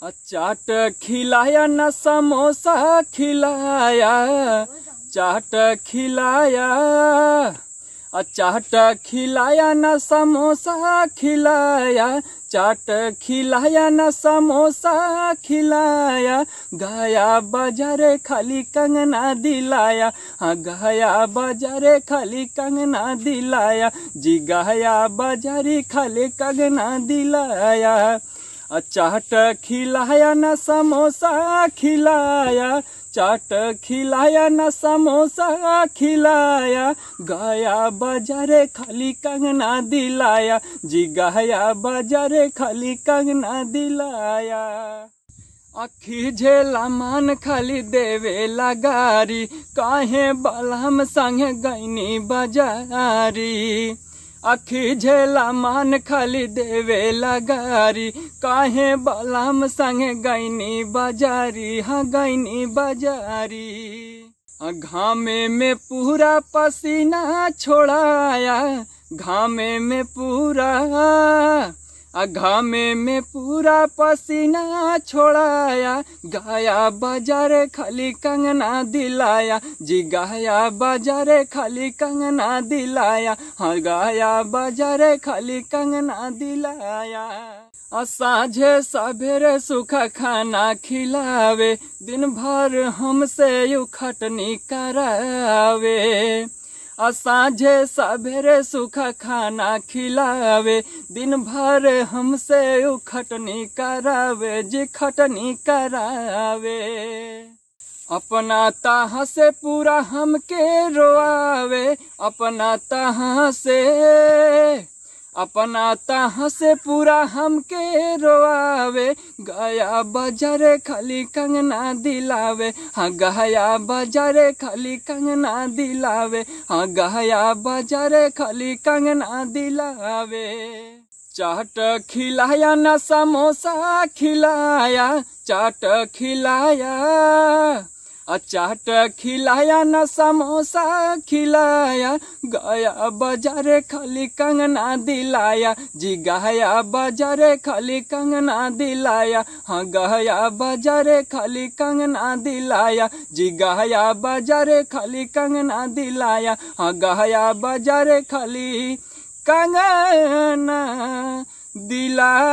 चाट खिलाया न समोसा खिलाया, चाट खिलाया, चाट खिलाया न समोसा खिलाया, चाट खिलाया न समोसा खिलाया, गया बाजारे खाली कंगना दिलाया, हाँ गया बाजारे खाली कंगना दिलाया, जी गया बाजारी खाली कंगना दिलाया। चाट खिलाया न समोसा खिलाया, चाट खिलाया न समोसा खिलाया, गया बाजारे खाली कंगना दिलाया, जी गया बाजारे खाली कंगना दिलाया। अखी झेला मान खाली देवे लगारी, काहे बलम संग गईनी बाजारी। अखी झेला मान खाली देवे लगारी, काहे बलम संग गईनी बाजारी, हाँ गईनी बाजारी। घामे में पूरा पसीना छोड़ाया, घामे में पूरा, घामे में पूरा पसीना छोड़ाया, गया बाजारे खाली कंगना दिलाया, जी गया बाजारे खाली कंगना दिलाया, हाँ गया बाजारे खाली कंगना दिलाया। साझे सवेरे सूखा खाना खिलावे, दिन भर हमसे यू खटनी करावे। साझे सवेरे सूखा खाना खिलावे, दिन भर हमसे यू खटनी करावे, जी खटनी करावे। अपना ताह से पूरा हमके रोआवे, अपना ताह से, अपना ताह से पूरा हमके रोआवे, गया बाजारे खाली कंगना दिलावे, हाँ गया बाजारे खाली कंगना दिलावे, हाँ गया बाजारे खाली कंगना दिलावे। चाट खिलाया न समोसा खिलाया, चाट खिलाया, चाट खिलाया न समोसा खिलाया, गया बाजारे खाली कंगना दिलाया, जी गया बाजारे खाली कंगना दिलाया, हाँ गया बाजारे खाली कंगना दिलाया, जी गया बाजारे खाली कंगना दिलाया, हाँ गया बाजारे खाली कंगना दिलाया।